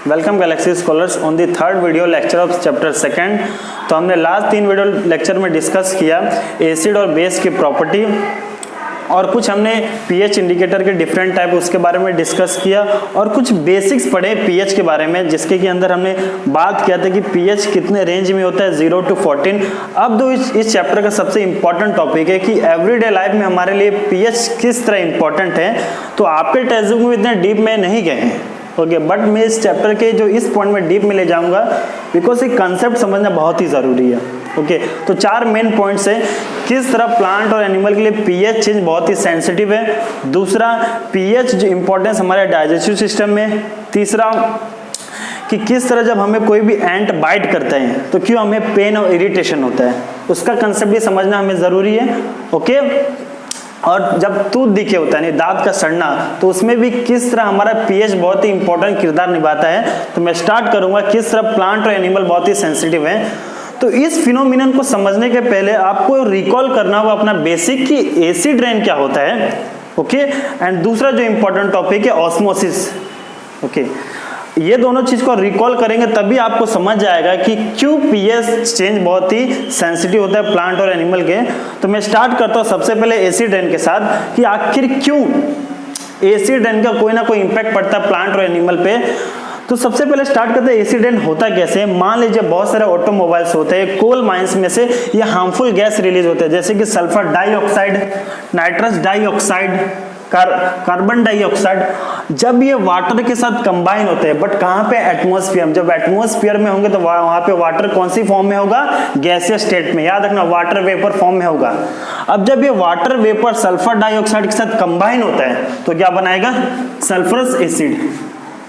Welcome Galaxy scholars on the third video lecture of chapter second. तो हमने last 3 video lecture में discuss किया acid और base की प्रॉपर्टी और कुछ हमने पीएच इंडिकेटर के डिफरेंट टाइप उसके बारे में डिस्कस किया और कुछ बेसिक्स पढ़े पीएच के बारे में, जिसके के अंदर हमने बात किया था कि पीएच कितने रेंज में होता है 0 to 14। अब तो इस चैप्टर का सबसे इंपॉर्टेंट टॉपिक है कि एवरीडे लाइफ में हमारे लिए पीएच किस तरह इंपॉर्टेंट है। तो आपके टेक्स्ट बुक में इतने डीप में नहीं गए हैं, ओके, बट मैं इस चैप्टर के जो इस पॉइंट में डीप में ले जाऊंगा बिकॉज ये कंसेप्ट समझना बहुत ही ज़रूरी है। ओके, तो 4 मेन पॉइंट्स है। किस तरह प्लांट और एनिमल के लिए पीएच चेंज बहुत ही सेंसिटिव है। दूसरा, पीएच जो इंपॉर्टेंस हमारे डाइजेस्टिव सिस्टम में। तीसरा, कि किस तरह जब हमें कोई भी एंट बाइट करता है तो क्यों हमें पेन और इरिटेशन होता है, उसका कंसेप्ट भी समझना हमें ज़रूरी है। ओके, और जब टूथ दिखे होता है नहीं दांत का सड़ना, तो उसमें भी किस तरह हमारा पीएच बहुत ही इंपॉर्टेंट किरदार निभाता है। तो मैं स्टार्ट करूंगा किस तरह प्लांट और एनिमल बहुत ही सेंसिटिव है। तो इस फिनोमिनन को समझने के पहले आपको रिकॉल करना होगा अपना बेसिक कि एसिड रेन क्या होता है। ओके, एंड दूसरा जो इंपॉर्टेंट टॉपिक है ऑस्मोसिस। ओके, ये दोनों चीज को रिकॉल करेंगे तभी आपको समझ जाएगा कि क्यों पीएच चेंज बहुत ही सेंसिटिव होता है प्लांट और एनिमल के। तो मैं स्टार्ट करता हूं सबसे पहले एसिड रेन के साथ कि आखिर क्यों एसिड रेन का कोई ना कोई इंपैक्ट पड़ता है प्लांट और एनिमल पे। तो सबसे पहले स्टार्ट करते हैं एसिड रेन होता कैसे। मान लीजिए बहुत सारे ऑटोमोबाइल्स होते हैं, कोल माइंस में से ये हार्मफुल गैस रिलीज होते हैं जैसे कि sulphur dioxide, nitrous dioxide, carbon dioxide. जब ये वाटर के साथ कंबाइन होते हैं, बट कहां पे, एटमॉस्फेयर में। जब एटमॉस्फेयर में होंगे तो वहां पे वाटर कौन सी फॉर्म में होगा, गैसियस स्टेट में, याद रखना वाटर वेपर फॉर्म में होगा। अब जब ये वाटर वेपर सल्फर डाइऑक्साइड के साथ कंबाइन होता है तो क्या बनाएगा, सल्फरस एसिड।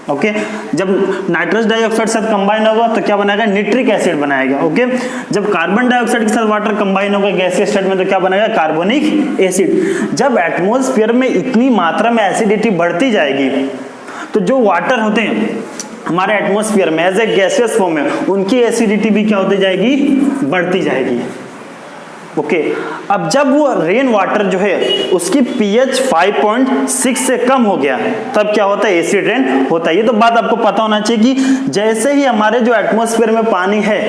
ओके, जब नाइट्रस डाइऑक्साइड के साथ कंबाइन होगा तो क्या बनाएगा, निट्रिक एसिड बनाएगा। ओके, जब कार्बन डाइऑक्साइड के साथ वाटर कंबाइन होगा गैसियस स्टेट में तो क्या बनाएगा, कार्बोनिक एसिड। जब एटमॉस्फेयर में इतनी मात्रा में एसिडिटी बढ़ती जाएगी तो जो वाटर होते हैं हमारे एटमॉस्फेयर में एज ए गैसियस फॉर्म में, उनकी एसिडिटी भी क्या होती जाएगी, बढ़ती जाएगी। ओके, अब जब वो रेन वाटर जो है उसकी पीएच 5.6 से कम हो गया तब क्या होता है, एसिड रेन होता है। ये तो बात आपको पता होना चाहिए कि जैसे ही हमारे जो एटमॉस्फेयर में पानी है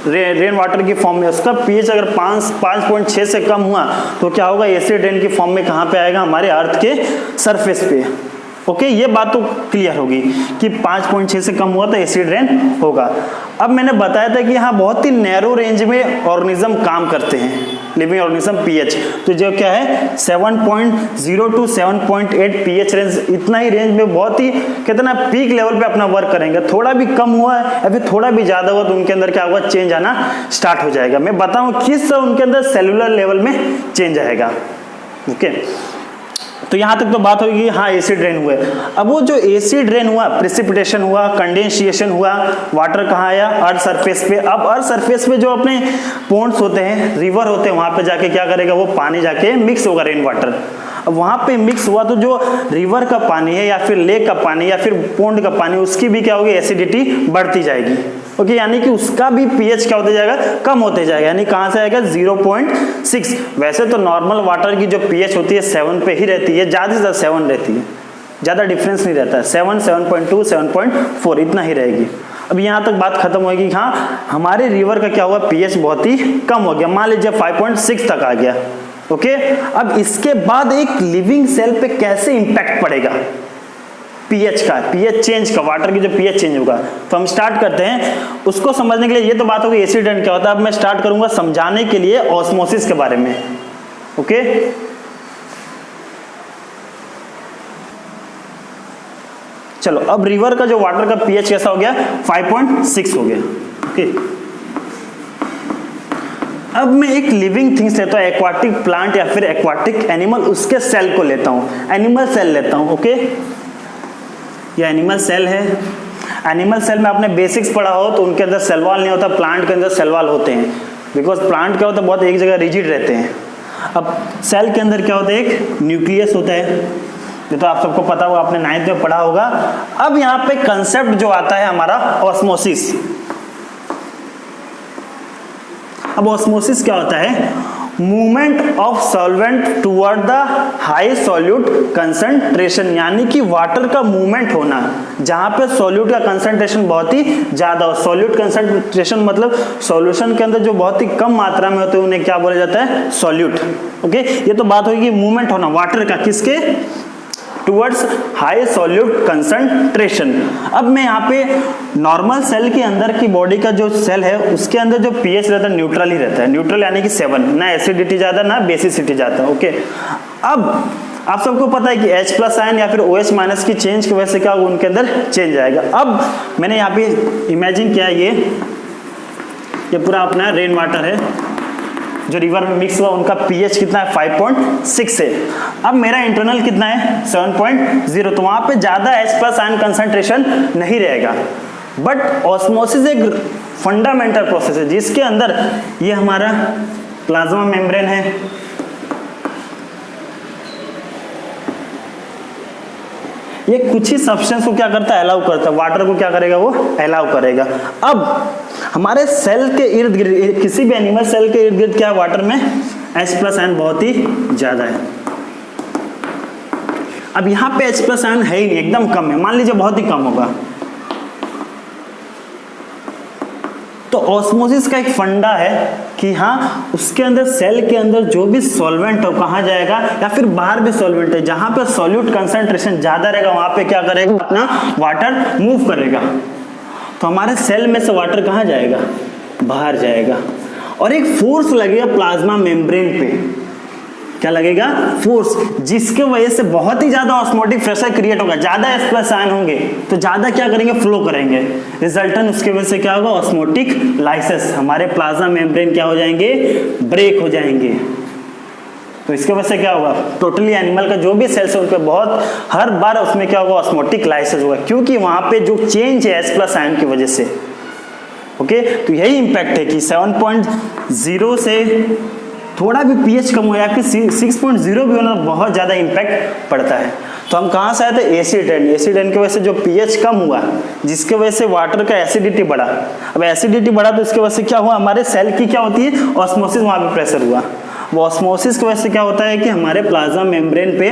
रेन वाटर की फॉर्म में, उसका पीएच अगर 5.6 से कम हुआ तो क्या होगा, एसिड रेन की फॉर्म में कहां पे आएगा, हमारे अर्थ के सरफेस पे। ओके, ये बात तो क्लियर होगी कि 5.6 से कम हुआ तो एसिड रेन होगा। अब मैंने बताया था कि यहाँ बहुत ही नैरो रेंज में ऑर्गेनिज्म काम करते हैं, लिविंग ऑर्गेनिज्म पीएच। तो जो क्या है 7.0 to 7.8 पीएच रेंज, इतना ही रेंज में बहुत ही कितना पीक लेवल पे अपना वर्क करेंगे। थोड़ा भी कम हुआ है या फिर थोड़ा भी ज्यादा हुआ तो उनके अंदर क्या होगा, चेंज आना स्टार्ट हो जाएगा। मैं बताऊं किस तरह उनके अंदर सेलुलर लेवल में चेंज आएगा। ओके, तो यहां तक तो बात होगी, हाँ एसिड रेन हुए। अब वो जो एसिड रेन हुआ, प्रेसिपिटेशन हुआ, कंडेंसेशन हुआ, वाटर कहाँ आया, अर्थ सरफेस पे। अब अर्थ सरफेस पे जो अपने पॉन्ड्स होते हैं, रिवर होते हैं, वहां पे जाके क्या करेगा, वो पानी जाके मिक्स होगा रेन वाटर। अब वहां पे मिक्स हुआ तो जो रिवर का पानी है या फिर लेक का पानी या फिर पॉन्ड का पानी, उसकी भी क्या होगी, एसिडिटी बढ़ती जाएगी। ओके, यानी कि उसका भी पीएच क्या होते जाएगा, कम होते जाएगा। यानी कहां से आएगा, 0.6। वैसे तो नॉर्मल वाटर की जो पीएच होती है 7 पे ही रहती है, ज्यादा से ज्यादा 7 रहती है, ज्यादा डिफरेंस नहीं रहता है। 7, 7.2, 7.4 इतना ही रहेगी। अब यहां तक बात खत्म होगी। हाँ, हमारे रिवर का क्या हुआ, पीएच बहुत ही कम हो गया, मान लीजिए 5.6 तक आ गया। ओके, अब इसके बाद एक लिविंग सेल पे कैसे इंपैक्ट पड़ेगा पीएच का, पीएच चेंज का, वाटर की जो पीएच चेंज होगा। तो हम स्टार्ट करते हैं उसको समझने के लिए। ये तो बात होगी एसिड रेन क्या होता है। अब मैं स्टार्ट करूंगा समझाने के लिए ऑस्मोसिस के बारे में। ओके, चलो, अब रिवर का जो वाटर का पीएच कैसा हो गया, 5.6 हो गया। ओके, अब मैं एक लिविंग थिंग्स लेता हूं, एक्वाटिक प्लांट या फिर एक्वाटिक एनिमल, उसके सेल को लेता हूं, एनिमल सेल लेता हूं। ओके, ये एनिमल सेल है। एनिमल सेल में आपने बेसिक्स पढ़ा हो तो उनके अंदर सेल वॉल नहीं होता, प्लांट के अंदर सेल वॉल होते हैं। बिकॉज प्लांट क्या होता है, बहुत एक जगह रिजिड रहते हैं। अब सेल के अंदर क्या होता है, एक न्यूक्लियस होता है, ये तो आप सबको पता होगा, आपने 9th में पढ़ा होगा। अब यहाँ पे कंसेप्ट जो आता है हमारा ऑस्मोसिस। अब ऑस्मोसिस क्या होता है, movement of solvent toward the high solute concentration, यानी कि वाटर का मूवमेंट होना जहां पे सॉल्यूट का कंसंट्रेशन बहुत ही ज्यादा हो। सॉल्यूट कंसंट्रेशन मतलब सॉल्यूशन के अंदर जो बहुत ही कम मात्रा में होते हैं उन्हें क्या बोला जाता है, सॉल्यूट। ओके, ये तो बात होगी मूवमेंट होना वाटर का, किसके, टुवर्ड्स हाई सॉल्यूट कंसंट्रेशन। अब मैं यहाँ पे नॉर्मल सेल के अंदर की बॉडी का जो सेल है उसके अंदर जो पीएच रहता है न्यूट्रल ही रहता है, न्यूट्रल यानी कि 7, ना एसिडिटी ज्यादा ना बेसिसिटी ज्यादा। ओके, अब आप सबको पता है कि H+ आयन या फिर OH- माइनस की चेंज की वजह से क्या होगा, उनके अंदर चेंज आएगा। अब मैंने यहाँ पे इमेजिन किया ये पूरा अपना रेन वाटर है जो रिवर में मिक्स हुआ, उनका पीएच कितना है, 5.6 है। अब मेरा इंटरनल कितना है, 7.0, तो वहां पे ज्यादा H+ आयन कंसंट्रेशन नहीं रहेगा। बट ऑस्मोसिस एक फंडामेंटल प्रोसेस है जिसके अंदर ये हमारा प्लाज्मा मेम्ब्रेन है, ये कुछ ही सब्सटेंस को क्या करता है, अलाउ करता है, वाटर को क्या करेगा, वो अलाउ करेगा। अब हमारे सेल के इर्द गिर्द, किसी भी एनिमल सेल के इर्द गिर्द क्या है, वाटर में H+ आयन बहुत ही ज्यादा है। अब यहाँ पे H+ आयन है ही नहीं, एकदम कम है, मान लीजिए बहुत ही कम होगा। तो ऑस्मोसिस का एक फंडा है कि हाँ उसके अंदर सेल के अंदर जो भी सॉल्वेंट हो कहाँ जाएगा, या फिर बाहर भी सॉल्वेंट है, जहां पे सॉल्यूट कंसंट्रेशन ज्यादा रहेगा वहां पे क्या करेगा, अपना वाटर मूव करेगा। तो हमारे सेल में से वाटर कहाँ जाएगा, बाहर जाएगा, और एक फोर्स लगेगा प्लाज्मा मेम्ब्रेन पे। क्या लगेगा, फोर्स, जिसके वजह से बहुत ही ज्यादा ऑस्मोटिक प्रेशर क्रिएट होगा, ज्यादा H+ आयन होंगे तो ज्यादा क्या करेंगे, फ्लो करेंगे। रिजल्टेंट उसके वजह से क्या होगा, ऑस्मोटिक लाइसिस, हमारे प्लाज्मा मेम्ब्रेन क्या हो जाएंगे, ब्रेक हो जाएंगे। तो इसके वजह से क्या होगा, टोटली एनिमल का जो भी सेल्स है उन पे बहुत हर बार उसमें क्या होगा, ऑस्मोटिक लाइसिस होगा, क्योंकि वहां पे जो चेंज है H+ आयन की वजह से। ओके, तो यही इंपैक्ट है कि 7.0 से थोड़ा भी पीएच कम हो या फिर 6.0 भी होना, बहुत ज्यादा इंपैक्ट पड़ता है। तो हम कहाँ से आए थे, एसिड की वजह से जो पीएच कम हुआ, जिसके वजह से वाटर का एसिडिटी बढ़ा। अब एसिडिटी बढ़ा तो इसके वजह से क्या हुआ, हमारे सेल की क्या होती है, ऑस्मोसिस, वहां पे प्रेशर हुआ। वो ऑस्मोसिस की वजह से क्या होता है कि हमारे प्लाज्मा मेम्ब्रेन पे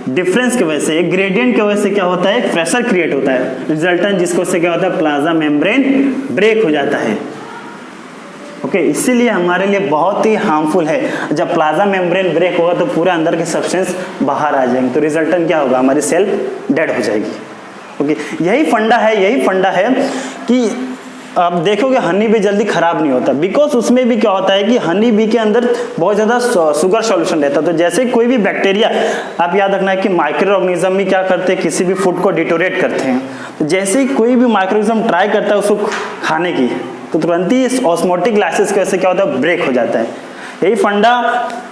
डिफरेंस की वजह से, एक ग्रेडियंट की वजह से क्या होता है, प्रेशर क्रिएट होता है, रिजल्टेंट जिसकी वजह से क्या होता है, प्लाज्मा मेम्ब्रेन ब्रेक हो जाता है। ओके, इसीलिए हमारे लिए बहुत ही हार्मफुल है। जब प्लाज्मा मेम्ब्रेन ब्रेक होगा तो पूरा अंदर के सब्सटेंस बाहर आ जाएंगे, तो रिजल्टेंट क्या होगा, हमारी सेल डेड हो जाएगी। ओके, यही फंडा है कि आप देखोगे हनी भी जल्दी खराब नहीं होता, बिकॉज उसमें भी क्या होता है कि हनी बी के अंदर बहुत ज्यादा शुगर सॉल्यूशन रहता है। तो जैसे कोई भी बैक्टीरिया, आप याद रखना है कि माइक्रो ऑर्गेनिज्म भी क्या करते हैं, किसी भी फूड को डिटोरेट करते हैं। तो जैसे ही कोई भी माइक्रो ऑर्गेनिज्म ट्राई करता है उसको खाने की, तो तुरंत ही इस ऑस्मोटिक लाइसिस की वजह से क्या होता है, ब्रेक हो जाता है। यही फंडा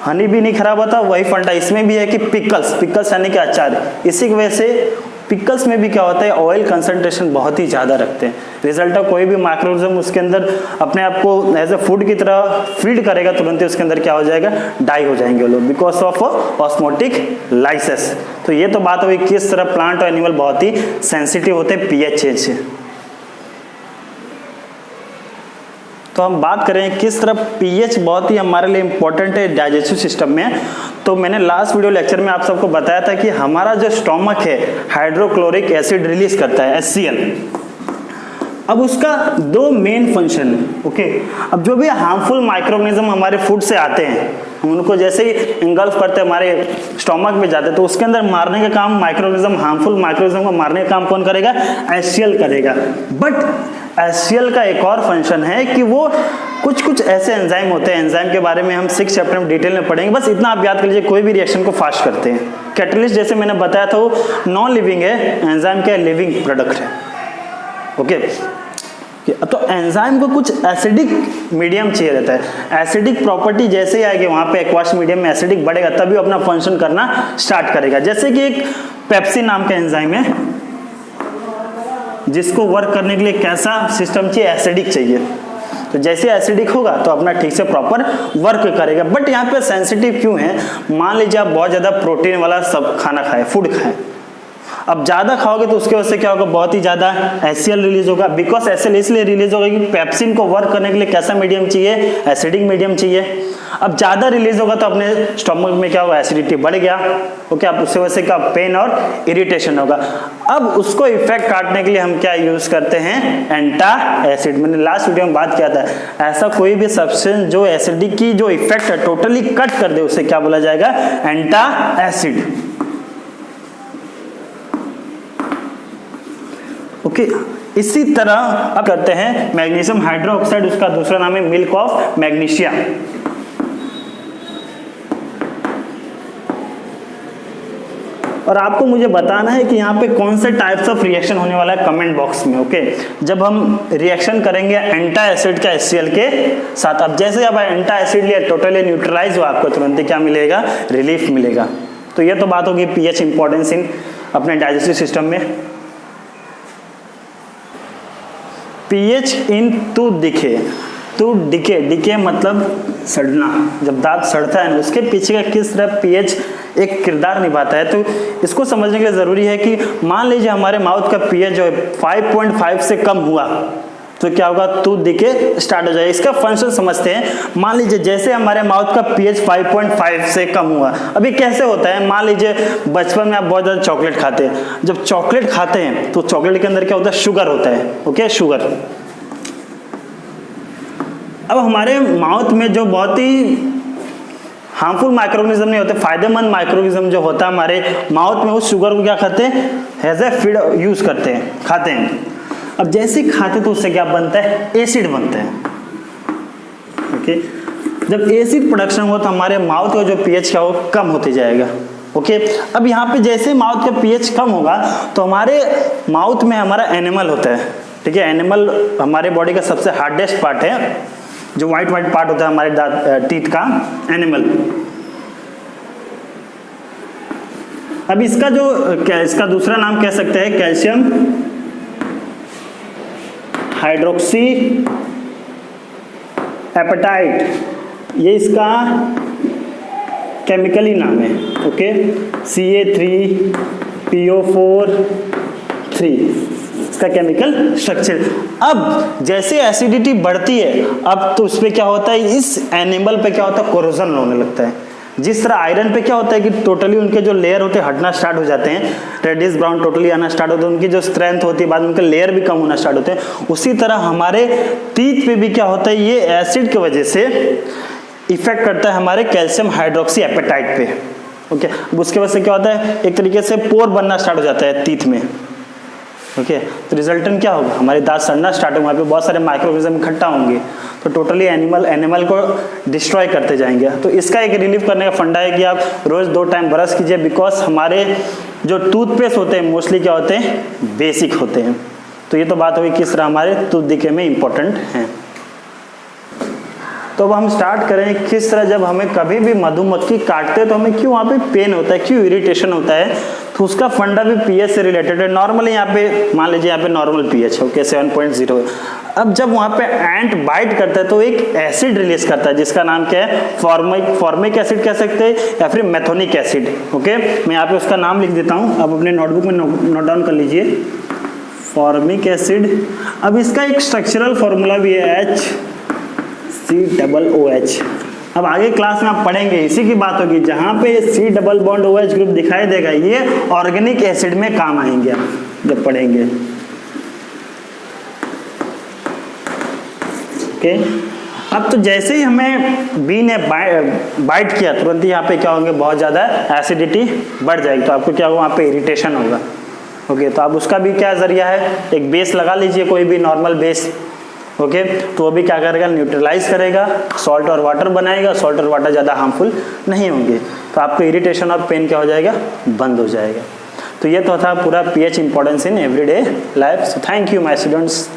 हनी भी नहीं खराब होता, वही फंडा इसमें भी है कि पिकल्स यानी कि अचार, इसी की वजह से पिकल्स में भी क्या होता है, ऑयल कंसंट्रेशन बहुत ही ज्यादा रखते हैं। रिजल्ट ऑफ कोई भी माइक्रोऑर्गेनिज्म उसके अंदर अपने आप को एज ए फूड की तरह फीड करेगा, तुरंत ही उसके अंदर क्या हो जाएगा, डाई हो जाएंगे वो लोग, बिकॉज ऑफ ऑस्मोटिक लाइसिस। तो ये तो बात हुई किस तरह प्लांट और एनिमल बहुत ही सेंसिटिव होते हैं पीएच चेंज से। तो हम बात करें किस तरह पीएच बहुत ही हमारे लिए इंपॉर्टेंट है डाइजेस्टिव सिस्टम में। तो मैंने लास्ट वीडियो लेक्चर में आप सबको बताया था कि हमारा जो स्टोमक है हाइड्रोक्लोरिक एसिड रिलीज करता है, HCl। अब उसका दो मेन फंक्शन है। ओके, अब जो भी हार्मफुल माइक्रोऑर्गेनिज्म हमारे फूड से आते हैं, हम उनको जैसे ही इंगल्फ करते हैं हमारे स्टोमक में जाते हैं, तो उसके अंदर मारने का काम माइक्रोऑर्गेनिज्म, हार्मफुल माइक्रोऑर्गेनिज्म को मारने का काम कौन करेगा, HCl करेगा। बट HCl का एक और फंक्शन है कि वो कुछ ऐसे एंजाइम होते हैं, एंजाइम के बारे में हम 6 चैप्टर में डिटेल में पढ़ेंगे, बस इतना आप याद कर लीजिए, कोई भी रिएक्शन को फास्ट करते हैं। कैटलिस्ट जैसे मैंने बताया था वो नॉन लिविंग है, एंजाइम क्या है, लिविंग प्रोडक्ट है। ओके, तो एंजाइम को कुछ एसिडिक मीडियम चाहिए रहता है। एसिडिक प्रॉपर्टी जैसे ही आएगी वहां पे एक्वास मीडियम में एसिडिक बढ़ेगा, तभी अपना फंक्शन करना स्टार्ट करेगा। जैसे कि एक पेप्सी नाम का एंजाइम है जिसको वर्क करने के लिए कैसा सिस्टम चाहिए, एसिडिक चाहिए। तो जैसे एसिडिक होगा तो अपना ठीक से प्रॉपर वर्क करेगा। बट यहाँ पे सेंसिटिव क्यों है, मान लीजिए आप बहुत ज्यादा प्रोटीन वाला सब खाना खाए, फूड खाएं, अब ज़्यादा खाओगे तो उसके वजह से क्या होगा, बहुत ही ज़्यादा HCl रिलीज होगा। बिकॉज HCl इसलिए रिलीज होगा कि पेप्सिन को वर्क करने के लिए कैसा मीडियम चाहिए, एसिडिक मीडियम चाहिए। अब ज़्यादा रिलीज होगा तो अपने स्टमक में क्या होगा, एसिडिटी बढ़ गया। ओके, अब उससे वजह से क्या पेन और इरिटेशन होगा। अब उसको इफेक्ट काटने के लिए हम क्या यूज करते हैं, एंटासिड। मैंने लास्ट वीडियो में बात किया था, ऐसा कोई भी सब्सटेंस जो एसिडिक की जो इफेक्ट है टोटली कट कर दे उसे क्या बोला जाएगा, एंटासिड। ओके, इसी तरह अब करते हैं मैग्नीशियम हाइड्रोक्साइड, उसका दूसरा नाम है मिल्क ऑफ मैग्नीशिया। और आपको मुझे बताना है कि यहाँ पे कौन से टाइप्स ऑफ रिएक्शन होने वाला है कमेंट बॉक्स में। ओके, जब हम रिएक्शन करेंगे एंटासिड का HCl के साथ। अब जैसे अब एंटासिड लिया टोटली न्यूट्रलाइज हुआ, आपको तुरंत क्या मिलेगा, रिलीफ मिलेगा। तो ये तो बात होगी पीएच इंपॉर्टेंस इन अपने डाइजेस्टिव सिस्टम में। पीएच इन tooth decay, tooth decay, decay मतलब सड़ना, जब दांत सड़ता है ना उसके पीछे का किस तरह पीएच एक किरदार निभाता है। तो इसको समझने के लिए जरूरी है कि मान लीजिए हमारे माउथ का पीएच जो है 5.5 से कम हुआ तो क्या होगा, टूथ डिके स्टार्ट हो जाएगा। इसका फंक्शन समझते हैं। मान लीजिए जैसे हमारे माउथ का पीएच 5.5 से कम हुआ, अभी कैसे होता है, मान लीजिए बचपन में आप बहुत ज़्यादा चॉकलेट खाते हैं, जब चॉकलेट खाते हैं तो चॉकलेट के अंदर क्या होता है, शुगर होता है। Okay, sugar. अब हमारे माउथ में जो बहुत ही हार्मफुल माइक्रोऑर्गेनिज्म नहीं होते, फायदेमंद माइक्रोऑर्गेनिज्म जो होता है हमारे माउथ में, उस शुगर को क्या करते हैं, एज ए फीड यूज करते हैं, खाते हैं। अब जैसे खाते तो उससे क्या बनता है, एसिड बनता है। ओके, जब एसिड प्रोडक्शन हो तो हमारे माउथ का जो पीएच क्या हो, कम होते जाएगा। ओके, अब यहाँ पे जैसे माउथ का पीएच कम होगा तो हमारे माउथ में हमारा एनिमल होता है। ठीक है, एनिमल हमारे बॉडी का सबसे हार्डेस्ट पार्ट है, जो व्हाइट पार्ट होता है हमारे टीथ का, एनिमल। अब इसका जो इसका दूसरा नाम कह सकते हैं कैल्शियम हाइड्रोक्सी एपेटाइट, ये इसका केमिकली नाम है। ओके, Ca3PO4 इसका केमिकल स्ट्रक्चर। अब जैसे एसिडिटी बढ़ती है, अब तो उस पे क्या होता है, इस एनिमल पे क्या होता है, कोरोजन होने लगता है। जिस तरह आयरन पे क्या होता है कि टोटली उनके जो लेयर होते हैं हटना स्टार्ट हो जाते हैं, रेडिश ब्राउन टोटली आना स्टार्ट होते हैं, उनकी जो स्ट्रेंथ होती है बाद में उनके लेयर भी कम होना स्टार्ट होते हैं। उसी तरह हमारे टीथ पे भी क्या होता है, ये एसिड की वजह से इफेक्ट करता है हमारे कैल्शियम हाइड्रोक्सी एपेटाइट पे। ओके, उसके वजह से क्या होता है, एक तरीके से पोर बनना स्टार्ट हो जाता है टीथ में। ओके, तो रिजल्टेंट क्या होगा, हमारे दांत सड़ना स्टार्ट होंगे, वहाँ पे बहुत सारे माइक्रोऑर्गेनिज्म इकट्ठा होंगे तो टोटली एनिमल को डिस्ट्रॉय करते जाएंगे। तो इसका एक रिलीफ करने का फंडा है कि आप रोज 2 टाइम ब्रश कीजिए। बिकॉज हमारे जो टूथपेस्ट होते हैं मोस्टली क्या होते हैं, बेसिक होते हैं। तो ये तो बात हुई किस तरह हमारे टूथ डिके में इंपॉर्टेंट हैं। तो अब हम स्टार्ट करें किस तरह, जब हमें कभी भी मधुमक्खी काटते हैं तो हमें क्यों वहाँ पे पेन होता है, क्यों इरिटेशन होता है। तो उसका फंडा भी पीएच से रिलेटेड है। नॉर्मली यहाँ पे मान लीजिए यहाँ पे नॉर्मल पीएच है, ओके 7.0। अब जब वहाँ पे एंट बाइट करता है तो एक एसिड रिलीज करता है जिसका नाम क्या है, फॉर्मिक एसिड कह सकते हैं या फिर मेथोनिक एसिड। ओके, मैं यहाँ पे उसका नाम लिख देता हूँ, अब अपने नोटबुक में नोट डाउन कर लीजिए, फॉर्मिक एसिड। अब इसका एक स्ट्रक्चरल फॉर्मूला भी है HCOOH। अब आगे क्लास में आप पढ़ेंगे, इसी की बात होगी, जहां पे C double bond OH group दिखाई देगा ये ऑर्गेनिक एसिड में काम आएंगे जब पढ़ेंगे। ओके, अब तो जैसे ही हमें बी ने बाइट किया तुरंत ही यहाँ पे क्या होंगे, बहुत ज़्यादा एसिडिटी बढ़ जाएगी। तो आपको क्या होगा, वहाँ पे इरिटेशन होगा। ओके, तो आप उसका भी क्या जरिया है, एक बेस लगा लीजिए, कोई भी नॉर्मल बेस। ओके, तो वो भी क्या करेगा, न्यूट्रलाइज करेगा, सॉल्ट और वाटर बनाएगा। सॉल्ट और वाटर ज़्यादा हार्मफुल नहीं होंगे, तो आपको इरिटेशन और पेन क्या हो जाएगा, बंद हो जाएगा। तो ये तो था पूरा pH importance in everyday life. So thank you my students.